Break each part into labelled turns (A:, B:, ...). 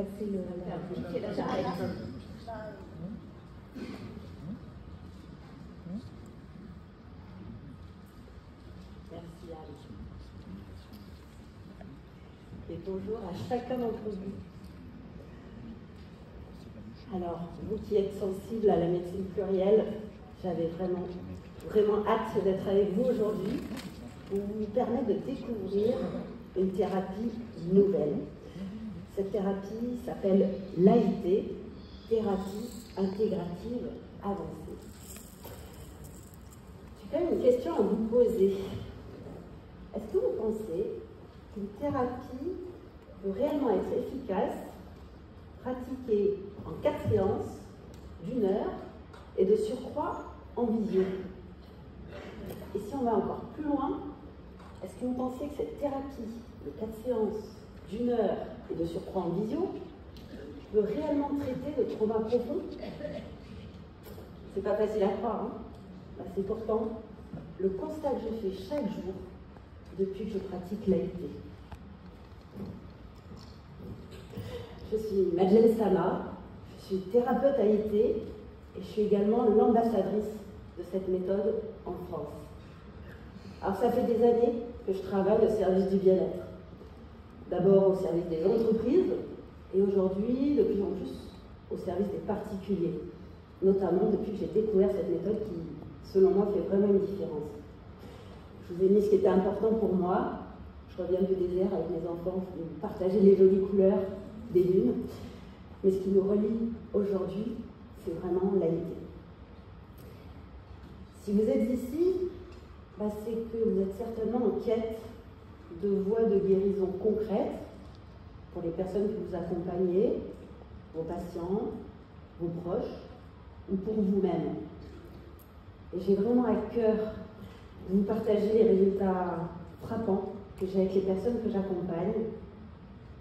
A: passer la
B: Merci Alice. Et bonjour à chacun d'entre vous. Alors, vous qui êtes sensibles à la médecine plurielle, j'avais vraiment hâte d'être avec vous aujourd'hui pour vous permettre de découvrir une thérapie nouvelle. Cette thérapie s'appelle l'AIT, thérapie intégrative avancée. J'ai quand même une question à vous poser. Est-ce que vous pensez qu'une thérapie peut réellement être efficace, pratiquée en 4 séances d'1 heure et de surcroît en visio? Et si on va encore plus loin, est-ce que vous pensez que cette thérapie de 4 séances d'1 heure et de surcroît en visio peut réellement traiter de traumas profonds? C'est pas facile à croire, hein? Ben, c'est pourtant le constat que je fais chaque jour depuis que je pratique l'AIT. Je suis Madeleine Sama, je suis thérapeute AIT et je suis également l'ambassadrice de cette méthode en France. Alors ça fait des années que je travaille au service du bien-être. D'abord au service des entreprises et aujourd'hui, de plus en plus, au service des particuliers. Notamment depuis que j'ai découvert cette méthode qui, selon moi, fait vraiment une différence. Je vous ai mis ce qui était important pour moi. Je reviens du désert avec mes enfants, partager les jolies couleurs des lunes. Mais ce qui nous relie aujourd'hui, c'est vraiment l'AIT. Si vous êtes ici, c'est que vous êtes certainement en quête de voies de guérison concrètes pour les personnes que vous accompagnez, vos patients, vos proches ou pour vous-même. Et j'ai vraiment à cœur de vous partager les résultats frappants que j'ai avec les personnes que j'accompagne.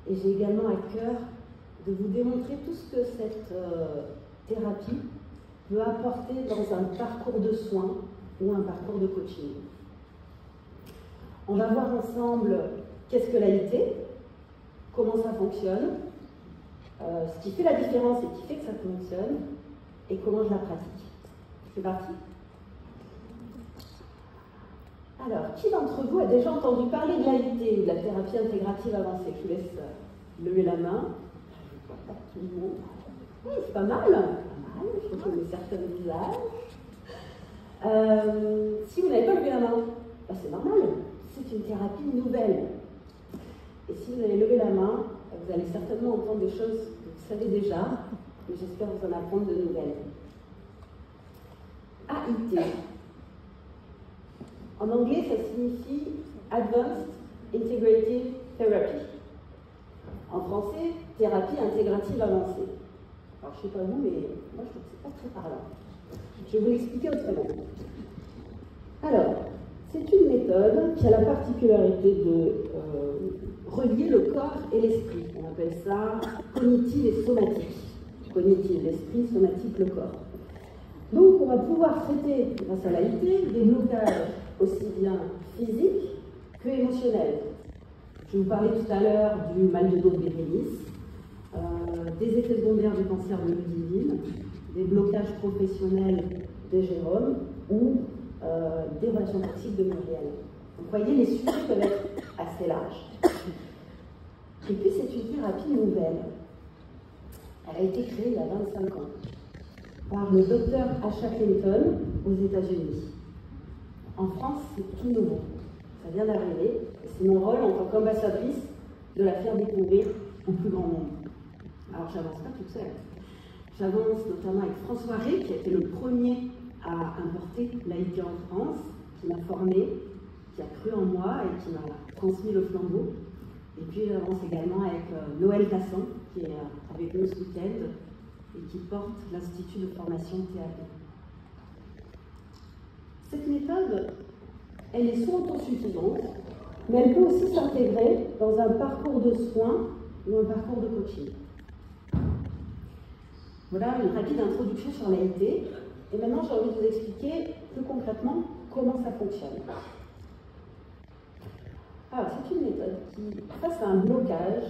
B: Et j'ai également à cœur de vous démontrer tout ce que cette thérapie peut apporter dans un parcours de soins ou un parcours de coaching. On va voir ensemble qu'est-ce que l'AIT, comment ça fonctionne, ce qui fait la différence et qui fait que ça fonctionne, et comment je la pratique. C'est parti? Alors, qui d'entre vous a déjà entendu parler de l'AIT ou de la thérapie intégrative avancée? Je vous laisse lever la main. Je vois pas tout le monde. Oui, c'est pas mal, je reconnais certains visages. Si vous n'avez pas levé la main, c'est normal, c'est une thérapie nouvelle. Et si vous avez levé la main, vous allez certainement entendre des choses que vous savez déjà, mais j'espère vous en apprendre de nouvelles. AIT. En anglais, ça signifie Advanced Integrative Therapy. En français, thérapie intégrative avancée. Alors, je ne sais pas vous, mais moi, je trouve que ce n'est pas très parlant. Je vais vous l'expliquer autrement. Alors, c'est une méthode qui a la particularité de relier le corps et l'esprit. On appelle ça cognitive et somatique. Cognitive, l'esprit, somatique, le corps. Donc, on va pouvoir traiter, grâce à l'AIT, des blocages aussi bien physiques que émotionnels. Je vous parlais tout à l'heure du mal de dos de Bérénice, des effets secondaires du cancer de Ludivine, des blocages professionnels de Jérôme ou des relations toxiques de Muriel. Vous voyez, les sujets peuvent être assez larges. Et puis, c'est une thérapie nouvelle. Elle a été créée il y a 25 ans par le docteur Asha Clinton aux États-Unis. En France, c'est tout nouveau. Ça vient d'arriver. Et c'est mon rôle en tant qu'ambassadrice de la faire découvrir au plus grand nombre. Alors, j'avance pas toute seule. J'avance notamment avec François Ré, qui a été le premier à importer l'AIT en France, qui m'a formée, qui a cru en moi et qui m'a transmis le flambeau. Et puis, j'avance également avec Noël Tasson, qui est avec nous ce week-end et qui porte l'Institut de formation TAP. Cette méthode, elle est soit autosuffisante, mais elle peut aussi s'intégrer dans un parcours de soins ou un parcours de coaching. Voilà une rapide introduction sur l'AIT. Et maintenant, j'ai envie de vous expliquer plus concrètement comment ça fonctionne. Alors, c'est une méthode qui, face à un blocage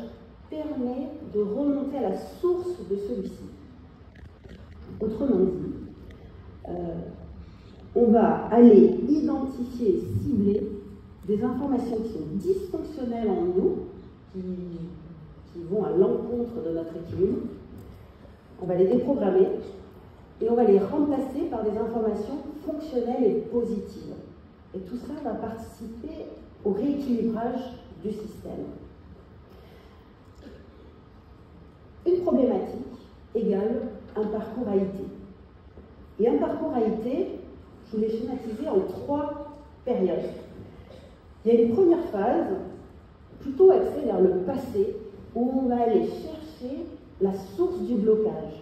B: permet de remonter à la source de celui-ci. Autrement dit, on va aller identifier et cibler des informations qui sont dysfonctionnelles en nous, qui vont à l'encontre de notre équilibre. On va les déprogrammer et on va les remplacer par des informations fonctionnelles et positives. Et tout ça va participer au rééquilibrage du système. Une problématique égale un parcours AIT. Et un parcours AIT, je l'ai schématisé en 3 périodes. Il y a une première phase, plutôt axée vers le passé, où on va aller chercher la source du blocage.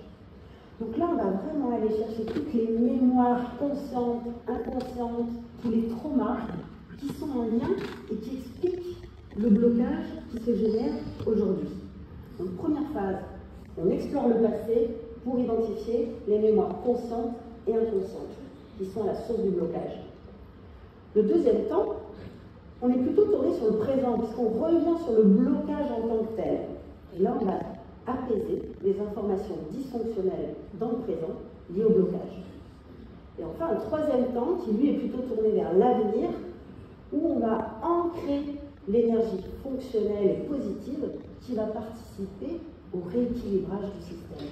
B: Donc là, on va vraiment aller chercher toutes les mémoires conscientes, inconscientes, tous les traumas qui sont en lien et qui expliquent le blocage qui se génère aujourd'hui. Donc première phase, on explore le passé pour identifier les mémoires conscientes et inconscientes qui sont la source du blocage. Le deuxième temps, on est plutôt tourné sur le présent puisqu'on revient sur le blocage en tant que tel. Et là, on va apaiser les informations dysfonctionnelles dans le présent liées au blocage. Et enfin, un troisième temps qui, lui, est plutôt tourné vers l'avenir où on va ancrer l'énergie fonctionnelle et positive qui va participer au rééquilibrage du système.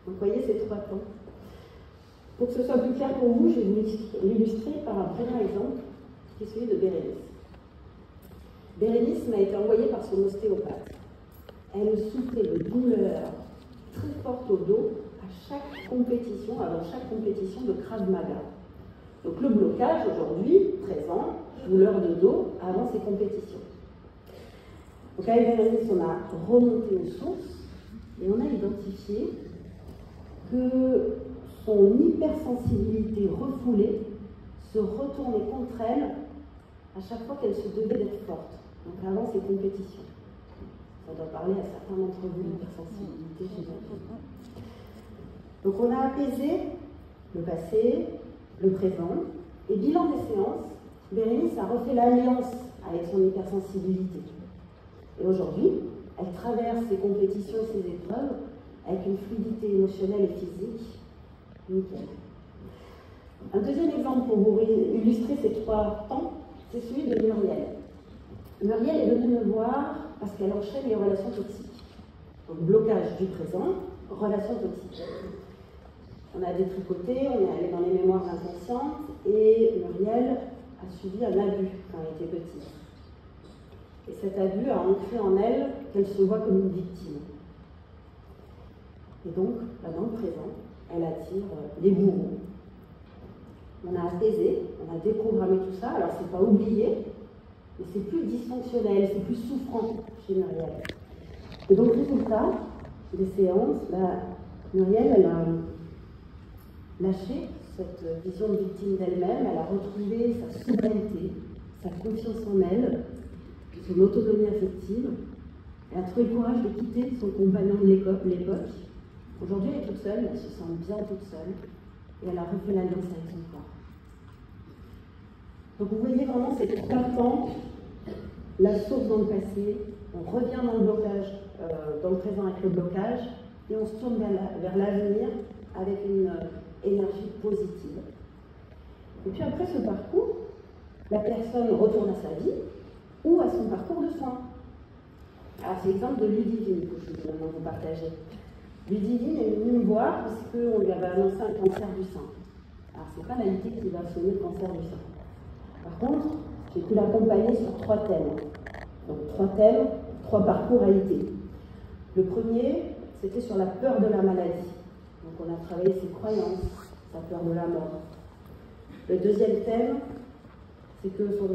B: Donc, vous voyez ces 3 temps. Pour que ce soit plus clair pour vous, je vais vous l'illustrer par un premier exemple, qui est celui de Bérénice. Bérénice m'a été envoyée par son ostéopathe. Elle souffrait de douleurs très fortes au dos à chaque compétition, avant chaque compétition de Krav Maga. Donc le blocage aujourd'hui, présent, douleur de dos avant ces compétitions. Donc avec Bérénice, on a remonté aux sources et on a identifié que son hypersensibilité refoulée se retournait contre elle à chaque fois qu'elle se devait d'être forte, donc avant ses compétitions. Ça doit parler à certains d'entre vous, l'hypersensibilité, j'imagine. Donc on a apaisé le passé, le présent, et bilan des séances, Bérénice a refait l'alliance avec son hypersensibilité. Et aujourd'hui, elle traverse ses compétitions, ses épreuves, avec une fluidité émotionnelle et physique nickel. Un deuxième exemple pour vous illustrer ces 3 temps, c'est celui de Muriel. Muriel est venue me voir parce qu'elle enchaîne les relations toxiques. Donc blocage du présent, relations toxiques. On a détricoté, on est allé dans les mémoires inconscientes et Muriel a subi un abus quand elle était petite. Et cet abus a ancré en elle qu'elle se voit comme une victime. Et donc, là, dans le présent, elle attire les bourreaux. On a apaisé, on a déprogrammé tout ça. Alors, c'est pas oublié, mais c'est plus dysfonctionnel, c'est plus souffrant chez Muriel. Et donc, résultat des séances, Muriel, elle a lâché cette vision de victime d'elle-même, elle a retrouvé sa souveraineté, sa confiance en elle, son autonomie affective. Elle a trouvé le courage de quitter son compagnon de l'époque. Aujourd'hui, elle est toute seule, elle se sent bien toute seule, et elle a refait l'alliance avec son corps. Donc vous voyez vraiment ces 3 temps, la source dans le passé, on revient dans le blocage, dans le présent avec le blocage, et on se tourne vers l'avenir avec une énergie positive. Et puis après ce parcours, la personne retourne à sa vie ou à son parcours de soins. Alors c'est l'exemple de Ludivine que je vais maintenant vous partager. Ludivine est venue me voir parce qu'on lui avait annoncé un cancer du sein. Alors c'est pas l'AIT qui va soigner le cancer du sein. Par contre, j'ai pu l'accompagner sur 3 thèmes. Donc 3 thèmes, 3 parcours AIT. Le premier, c'était sur la peur de la maladie. Donc on a travaillé ses croyances, sa peur de la mort. Le deuxième thème, c'est que son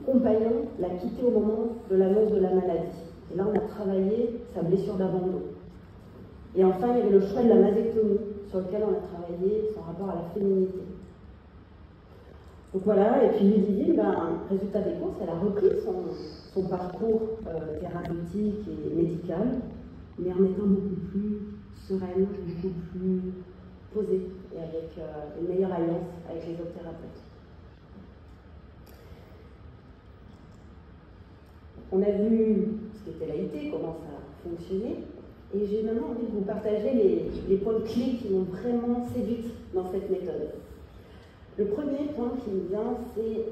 B: compagnon l'a quitté au moment de l'annonce de la maladie. Et là, on a travaillé sa blessure d'abandon. Et enfin, il y avait le choix de la mastectomie, sur lequel on a travaillé son rapport à la féminité. Donc voilà, et puis Ludivine, résultat des courses, elle a repris son parcours thérapeutique et médical, mais en étant beaucoup plus sereine, beaucoup plus posée, et avec une meilleure alliance avec les autres thérapeutes. On a vu ce qu'était l'AIT, comment ça fonctionner. Et j'ai maintenant envie de vous partager les points clés qui m'ont vraiment séduite dans cette méthode. Le premier point qui me vient, c'est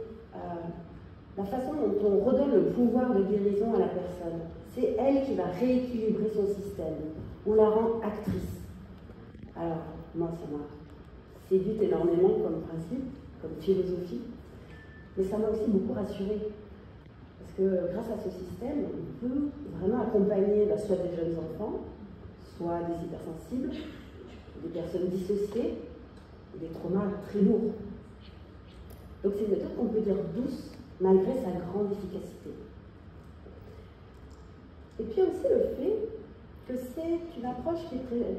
B: la façon dont on redonne le pouvoir de guérison à la personne. C'est elle qui va rééquilibrer son système. On la rend actrice. Alors, moi, ça m'a séduite énormément comme principe, comme philosophie, mais ça m'a aussi beaucoup rassurée. Parce que grâce à ce système, on peut vraiment accompagner soit des jeunes enfants, soit des hypersensibles, des personnes dissociées, des traumas très lourds. Donc c'est une méthode qu'on peut dire douce, malgré sa grande efficacité. Et puis aussi le fait que c'est une approche qui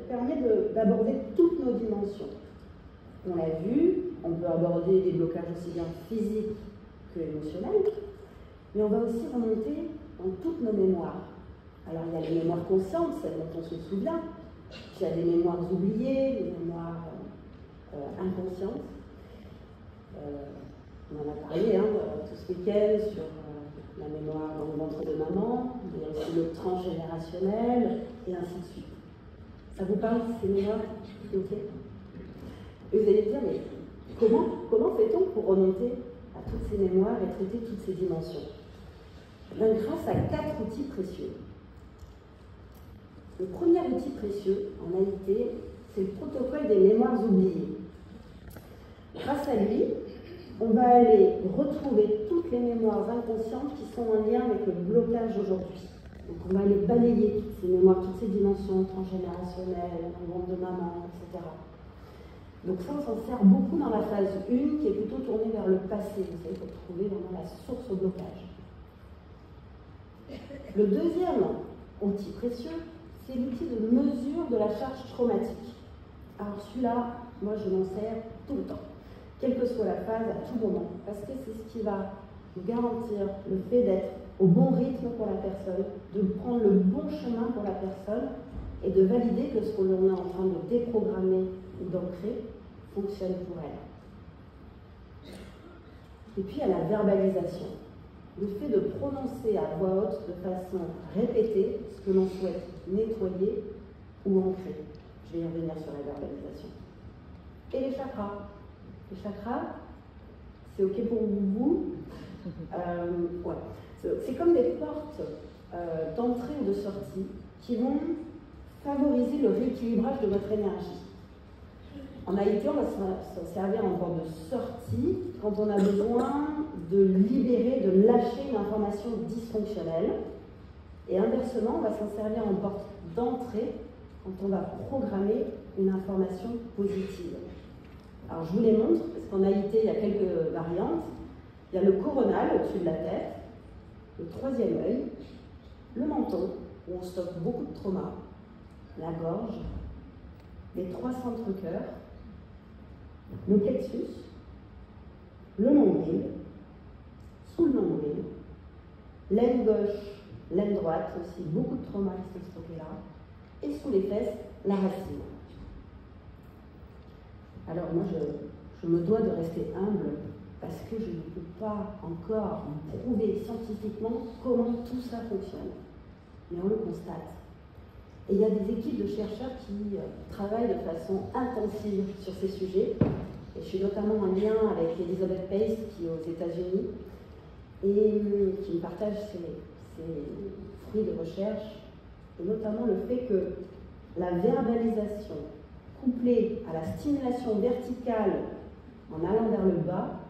B: permet d'aborder toutes nos dimensions. On l'a vu, on peut aborder des blocages aussi bien physiques que émotionnels, mais on va aussi remonter dans toutes nos mémoires. Alors il y a les mémoires conscientes, celles dont on se souvient, puis il y a des mémoires oubliées, des mémoires inconscientes. On en a parlé tout ce week-end sur la mémoire dans le ventre de maman, il y a aussi le transgénérationnel, et ainsi de suite. Ça vous parle, ces mémoires? Okay. Et vous allez dire, mais comment fait-on pour remonter à toutes ces mémoires et traiter toutes ces dimensions? Ben, grâce à 4 outils précieux. Le premier outil précieux, en AIT, c'est le protocole des mémoires oubliées. Grâce à lui, on va aller retrouver toutes les mémoires inconscientes qui sont en lien avec le blocage d'aujourd'hui. Donc on va aller balayer toutes ces mémoires, toutes ces dimensions transgénérationnelles, dans le ventre de maman, etc. Donc ça, on s'en sert beaucoup dans la phase 1, qui est plutôt tournée vers le passé. Vous savez, pour trouver vraiment la source au blocage. Le deuxième outil précieux, c'est l'outil de mesure de la charge traumatique. Alors celui-là, moi je m'en sers tout le temps, quelle que soit la phase, à tout moment, parce que c'est ce qui va nous garantir le fait d'être au bon rythme pour la personne, de prendre le bon chemin pour la personne et de valider que ce qu'on est en train de déprogrammer ou d'ancrer fonctionne pour elle. Et puis il y a la verbalisation. Le fait de prononcer à voix haute de façon répétée ce que l'on souhaite nettoyer ou ancrer. Je vais y revenir sur la verbalisation. Et les chakras. Les chakras, c'est OK pour vous? Ouais. C'est comme des portes d'entrée ou de sortie qui vont favoriser le rééquilibrage de votre énergie. En AIT, on va s'en servir en porte de sortie quand on a besoin de libérer, de lâcher une information dysfonctionnelle. Et inversement, on va s'en servir en porte d'entrée quand on va programmer une information positive. Alors je vous les montre, parce qu'en AIT, il y a quelques variantes. Il y a le coronal au-dessus de la tête, le troisième œil, le menton, où on stocke beaucoup de traumas, la gorge, les 3 centres-cœurs, le plexus, le nombril, sous le nombril, l'aine gauche, l'aine droite, aussi beaucoup de traumas qui sont stockés là, et sous les fesses, la racine. Alors moi, je me dois de rester humble parce que je ne peux pas encore prouver scientifiquement comment tout ça fonctionne. Mais on le constate. Et il y a des équipes de chercheurs qui travaillent de façon intensive sur ces sujets. Et je suis notamment en lien avec Elizabeth Pace, qui est aux États-Unis, et qui me partage ses fruits de recherche, et notamment le fait que la verbalisation couplée à la stimulation verticale en allant vers le bas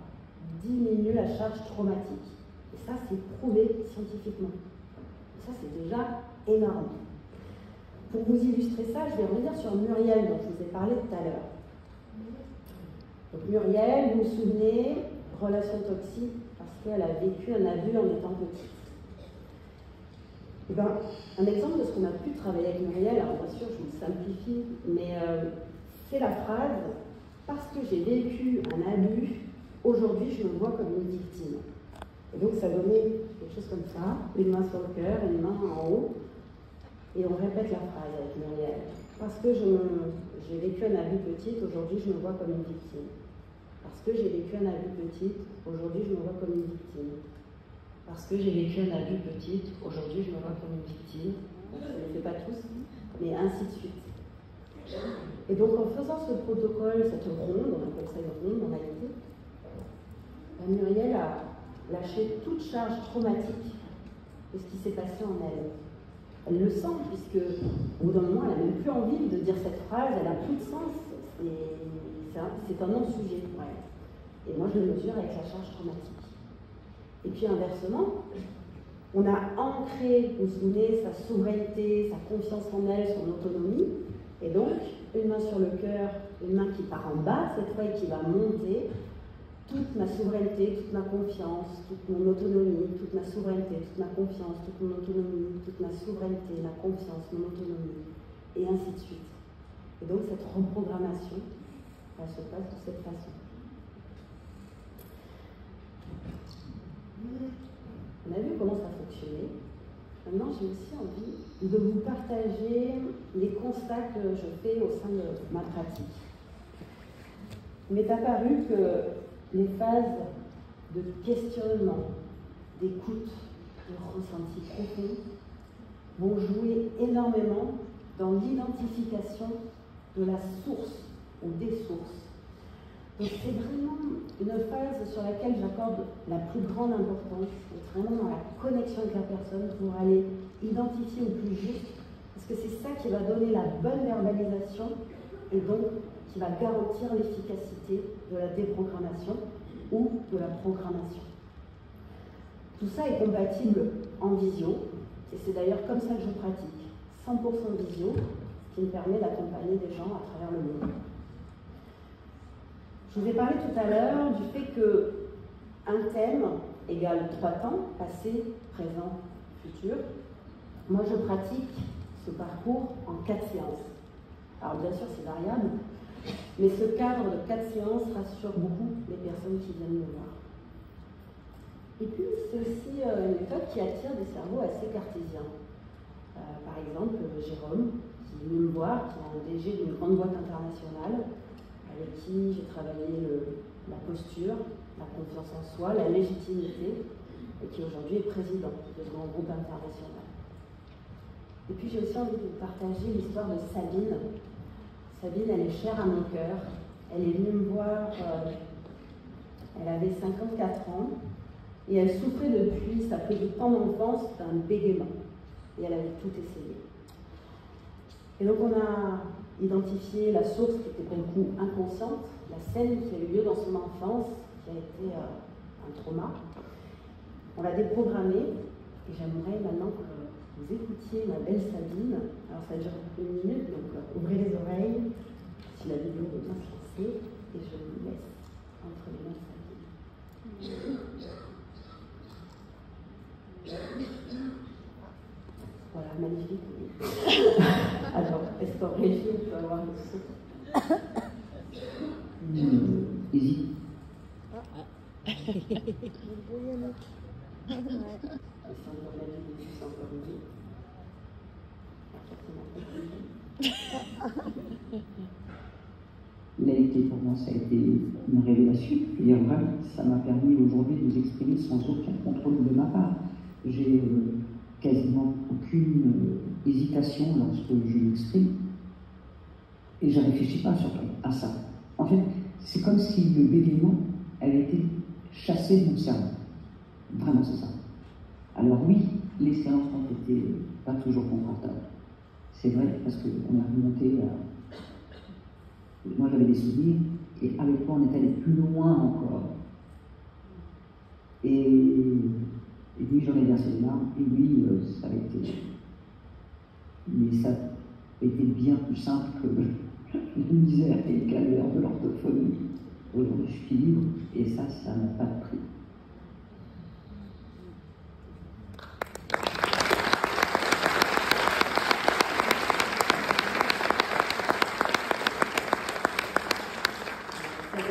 B: diminue la charge traumatique. Et ça, c'est prouvé scientifiquement. Et ça, c'est déjà énorme. Pour vous illustrer ça, je vais revenir sur Muriel, dont je vous ai parlé tout à l'heure. Donc Muriel, vous vous souvenez, relation toxique, parce qu'elle a vécu un abus en étant petite. Et ben, un exemple de ce qu'on a pu travailler avec Muriel, alors bien sûr, je vous le simplifie, mais c'est la phrase « parce que j'ai vécu un abus, aujourd'hui je me vois comme une victime ». Et donc ça donnait quelque chose comme ça, une main sur le cœur, une main en haut, et on répète la phrase avec Muriel. Parce que j'ai vécu un abus petite, aujourd'hui je me vois comme une victime. Parce que j'ai vécu un abus petite, aujourd'hui je me vois comme une victime. Parce que j'ai vécu un abus petite, aujourd'hui je me vois comme une victime. je ne les fais pas tous, mais ainsi de suite. Et donc en faisant ce protocole, cette ronde, on appelle ça une ronde en réalité, Muriel a lâché toute charge traumatique de ce qui s'est passé en elle. Elle le sent, puisque au bout d'un moment, elle n'a même plus envie de dire cette phrase, elle n'a plus de sens. C'est un non-sujet pour elle. Et moi, je le mesure avec la charge traumatique. Et puis inversement, on a ancré, vous vous souvenez, sa souveraineté, sa confiance en elle, son autonomie. Et donc, une main sur le cœur, une main qui part en bas, cette fois, et qui va monter. Toute ma souveraineté, toute ma confiance, toute mon autonomie, toute ma souveraineté, toute ma confiance, toute mon autonomie, toute ma souveraineté, ma confiance, mon autonomie, et ainsi de suite. Et donc cette reprogrammation, elle se passe de cette façon. On a vu comment ça fonctionnait. Maintenant, j'ai aussi envie de vous partager les constats que je fais au sein de ma pratique. Il m'est apparu que les phases de questionnement, d'écoute, de ressenti profond vont jouer énormément dans l'identification de la source ou des sources. Donc c'est vraiment une phase sur laquelle j'accorde la plus grande importance, c'est vraiment dans la connexion avec la personne pour aller identifier au plus juste, parce que c'est ça qui va donner la bonne verbalisation et donc qui va garantir l'efficacité de la déprogrammation ou de la programmation. Tout ça est compatible en visio, et c'est d'ailleurs comme ça que je pratique, 100% visio, ce qui me permet d'accompagner des gens à travers le monde. Je vous ai parlé tout à l'heure du fait qu'un thème égale 3 temps, passé, présent, futur. Moi, je pratique ce parcours en 4 séances. Alors bien sûr, c'est variable, mais ce cadre de 4 séances rassure beaucoup les personnes qui viennent me voir. Et puis, c'est aussi une méthode qui attire des cerveaux assez cartésiens. Par exemple, Jérôme, qui est venu me voir, qui est un DG d'une grande boîte internationale, avec qui j'ai travaillé la posture, la confiance en soi, la légitimité, et qui aujourd'hui est président de ce grand groupe international. Et puis, j'ai aussi envie de vous partager l'histoire de Sabine. Sabine, elle est chère à mon cœur. Elle est venue me voir, elle avait 54 ans, et elle souffrait depuis sa petite enfance d'un bégaiement. Et elle avait tout essayé. Et donc on a identifié la source qui était pour le coup inconsciente, la scène qui a eu lieu dans son enfance, qui a été un trauma. On l'a déprogrammée, et j'aimerais maintenant que vous écoutiez ma belle Sabine. Alors ça dure 1 minute, donc ouvrez les oreilles, si la vidéo veut bien se lancer, et je vous laisse entre les mains de Sabine. Voilà, magnifique. Alors, est-ce qu'en régie, on peut avoir le son?
A: Easy. L'AIT pour moi, ça a été une révélation. Je veux dire, vraiment, ça m'a permis aujourd'hui de vous exprimer sans aucun contrôle de ma part. J'ai quasiment aucune hésitation lorsque je m'exprime. Et je ne réfléchis pas surtout à ça. En fait, c'est comme si le bégaiement avait été chassé de mon cerveau. Vraiment, c'est ça. Alors oui, les séances ont été pas toujours confortables. C'est vrai, parce qu'on a remonté à... Moi, j'avais des souvenirs, et avec moi, on est allé plus loin encore. Et lui, j'en ai versé les larmes, et lui, ça a été... Mais ça a été bien plus simple que la misère et le calvaire de l'orthophonie. Aujourd'hui, je suis libre, et ça n'a pas de prix.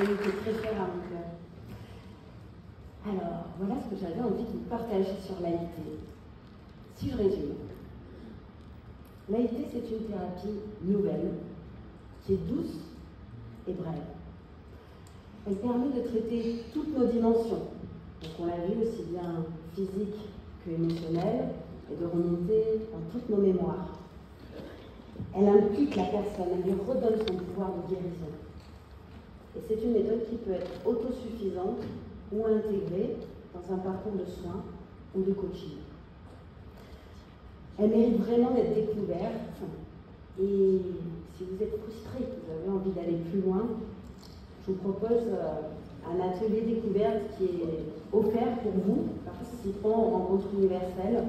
B: Était très chère à mon cœur. Alors, voilà ce que j'avais envie de vous partager sur l'AIT. Si je résume, l'AIT, c'est une thérapie nouvelle, qui est douce et brève. Elle permet de traiter toutes nos dimensions. Donc on l'a vu, aussi bien physique que émotionnelle, et de remonter dans toutes nos mémoires. Elle implique la personne, elle lui redonne son pouvoir de guérison. Et c'est une méthode qui peut être autosuffisante ou intégrée dans un parcours de soins ou de coaching. Elle mérite vraiment d'être découverte. Et si vous êtes frustré, que vous avez envie d'aller plus loin, je vous propose un atelier découverte qui est offert pour vous, participant aux rencontres universelles.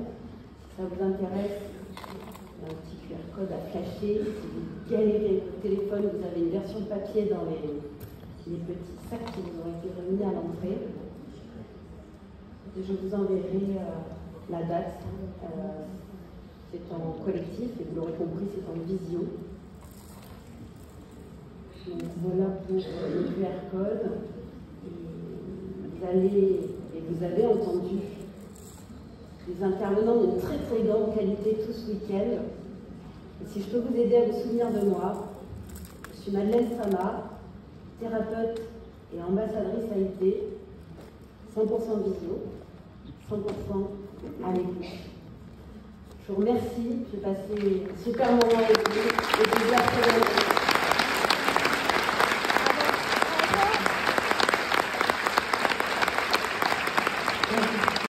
B: Si ça vous intéresse, il y a un petit QR code à flasher. Si vous galérez avec votre téléphone, vous avez une version papier dans les petits sacs qui vous ont été remis à l'entrée. Et je vous enverrai la date. C'est en collectif, et vous l'aurez compris, c'est en visio. Donc voilà pour le QR code. Vous avez entendu des intervenants d'une très très grande qualité tout ce week-end. Et si je peux vous aider à vous souvenir de moi, je suis Madeleine Sama, thérapeute et ambassadrice AIT, 100% visio, 100% à l'écoute. Je vous remercie, j'ai passé un super moment avec vous et je vous dis à très bientôt.